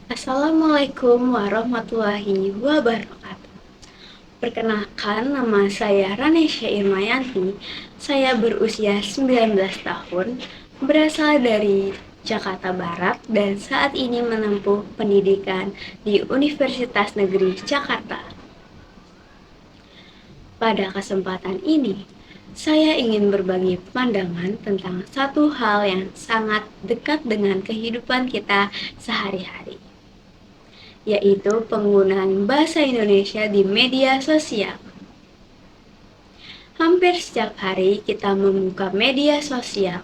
Assalamualaikum warahmatullahi wabarakatuh. Perkenalkan, nama saya Ranesya Irmayanti. Saya berusia 19 tahun, berasal dari Jakarta Barat dan saat ini menempuh pendidikan di Universitas Negeri Jakarta. Pada kesempatan ini, saya ingin berbagi pandangan tentang satu hal yang sangat dekat dengan kehidupan kita sehari-hari, yaitu penggunaan bahasa Indonesia di media sosial. Hampir setiap hari kita membuka media sosial.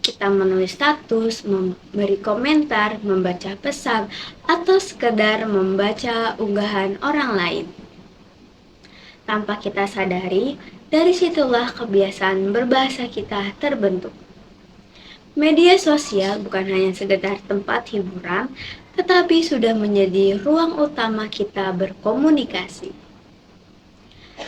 Kita menulis status, memberi komentar, membaca pesan, atau sekedar membaca unggahan orang lain. Tanpa kita sadari, dari situlah kebiasaan berbahasa kita terbentuk. Media sosial bukan hanya sekedar tempat hiburan, tetapi sudah menjadi ruang utama kita berkomunikasi.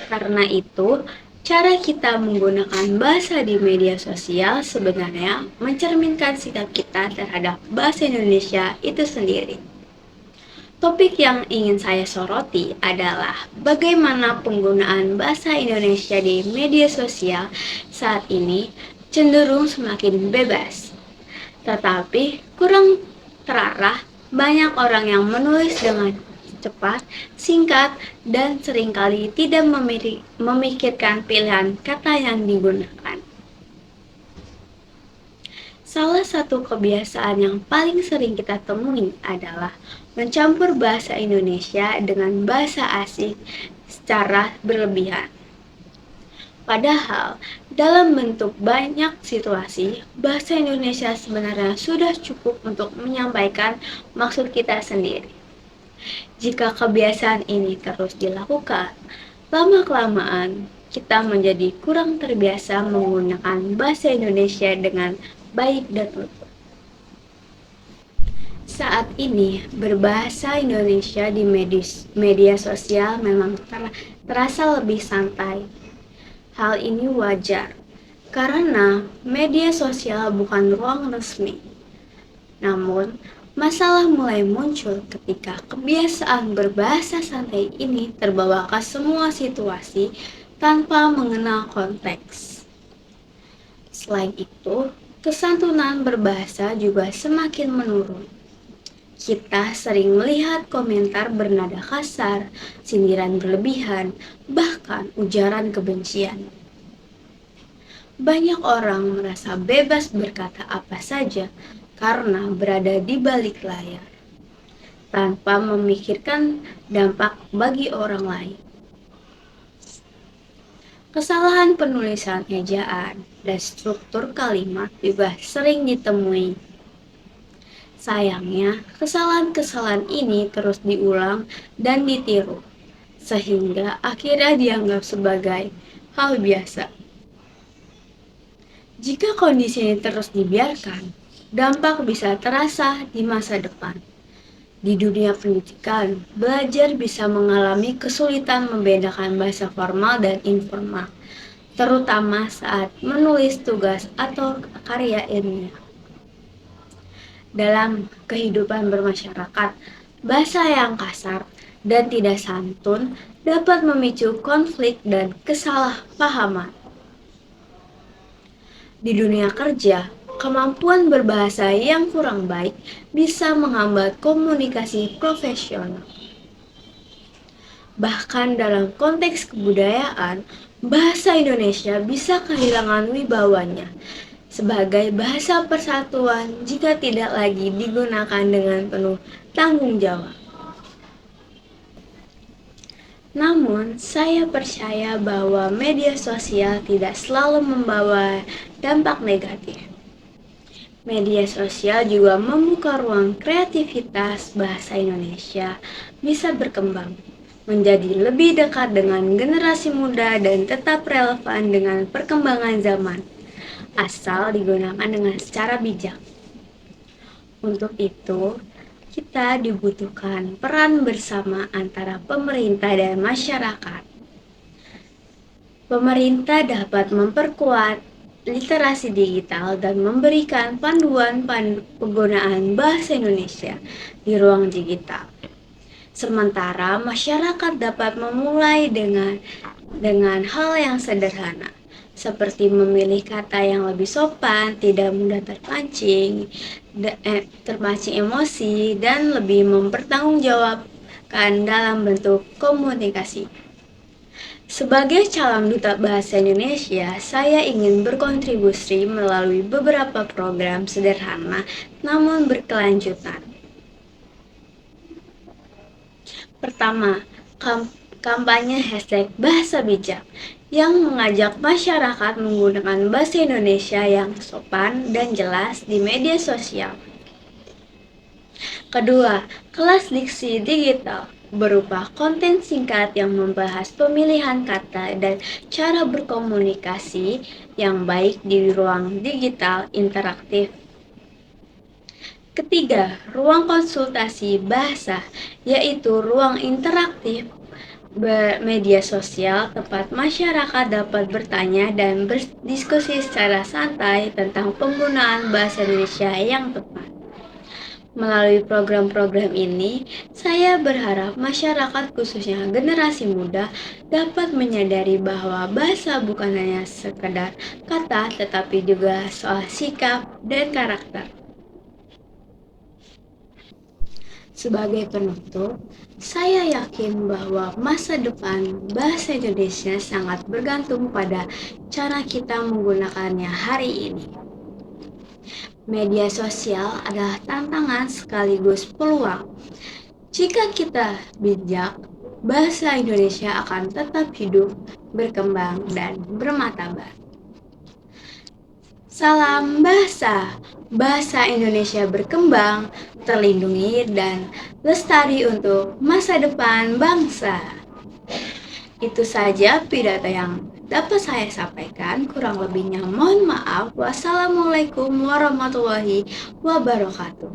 Karena itu, cara kita menggunakan bahasa di media sosial sebenarnya mencerminkan sikap kita terhadap bahasa Indonesia itu sendiri. Topik yang ingin saya soroti adalah bagaimana penggunaan bahasa Indonesia di media sosial saat ini cenderung semakin bebas, tetapi kurang terarah. Banyak orang yang menulis dengan cepat, singkat, dan seringkali tidak memikirkan pilihan kata yang digunakan. Salah satu kebiasaan yang paling sering kita temui adalah mencampur bahasa Indonesia dengan bahasa asing secara berlebihan. Padahal, dalam bentuk banyak situasi, bahasa Indonesia sebenarnya sudah cukup untuk menyampaikan maksud kita sendiri. Jika kebiasaan ini terus dilakukan, lama-kelamaan kita menjadi kurang terbiasa menggunakan bahasa Indonesia dengan baik dan utuh. Saat ini, berbahasa Indonesia di media sosial memang terasa lebih santai. Hal ini wajar, karena media sosial bukan ruang resmi. Namun, masalah mulai muncul ketika kebiasaan berbahasa santai ini terbawa ke semua situasi tanpa mengenal konteks. Selain itu, kesantunan berbahasa juga semakin menurun. Kita sering melihat komentar bernada kasar, sindiran berlebihan, bahkan ujaran kebencian. Banyak orang merasa bebas berkata apa saja karena berada di balik layar, tanpa memikirkan dampak bagi orang lain. Kesalahan penulisan ejaan dan struktur kalimat juga sering ditemui. Sayangnya, kesalahan-kesalahan ini terus diulang dan ditiru, sehingga akhirnya dianggap sebagai hal biasa. Jika kondisi ini terus dibiarkan, dampak bisa terasa di masa depan. Di dunia pendidikan, belajar bisa mengalami kesulitan membedakan bahasa formal dan informal, terutama saat menulis tugas atau karya ilmiah. Dalam kehidupan bermasyarakat, bahasa yang kasar dan tidak santun dapat memicu konflik dan kesalahpahaman. Di dunia kerja, kemampuan berbahasa yang kurang baik bisa menghambat komunikasi profesional. Bahkan dalam konteks kebudayaan, bahasa Indonesia bisa kehilangan wibawanya sebagai bahasa persatuan jika tidak lagi digunakan dengan penuh tanggung jawab. Namun, saya percaya bahwa media sosial tidak selalu membawa dampak negatif. Media sosial juga membuka ruang kreativitas bahasa Indonesia bisa berkembang, menjadi lebih dekat dengan generasi muda dan tetap relevan dengan perkembangan zaman, asal digunakan dengan secara bijak. Untuk itu, kita dibutuhkan peran bersama antara pemerintah dan masyarakat. Pemerintah dapat memperkuat literasi digital dan memberikan panduan penggunaan bahasa Indonesia di ruang digital. Sementara masyarakat dapat memulai dengan hal yang sederhana, seperti memilih kata yang lebih sopan, tidak mudah terpancing emosi, dan lebih mempertanggungjawabkan dalam bentuk komunikasi. Sebagai calon duta bahasa Indonesia, saya ingin berkontribusi melalui beberapa program sederhana namun berkelanjutan. Pertama, kampanye hashtag bahasa bijak yang mengajak masyarakat menggunakan bahasa Indonesia yang sopan dan jelas di media sosial. Kedua, kelas diksi digital berupa konten singkat yang membahas pemilihan kata dan cara berkomunikasi yang baik di ruang digital interaktif. Ketiga, ruang konsultasi bahasa, yaitu ruang interaktif media sosial tempat masyarakat dapat bertanya dan berdiskusi secara santai tentang penggunaan bahasa Indonesia yang tepat. Melalui program-program ini, saya berharap masyarakat khususnya generasi muda dapat menyadari bahwa bahasa bukan hanya sekedar kata tetapi juga soal sikap dan karakter. Sebagai penutup, saya yakin bahwa masa depan bahasa Indonesia sangat bergantung pada cara kita menggunakannya hari ini. Media sosial adalah tantangan sekaligus peluang. Jika kita bijak, bahasa Indonesia akan tetap hidup, berkembang, dan bermartabat. Salam bahasa, bahasa Indonesia berkembang, terlindungi, dan lestari untuk masa depan bangsa. Itu saja pidato yang dapat saya sampaikan, kurang lebihnya mohon maaf. Wassalamualaikum warahmatullahi wabarakatuh.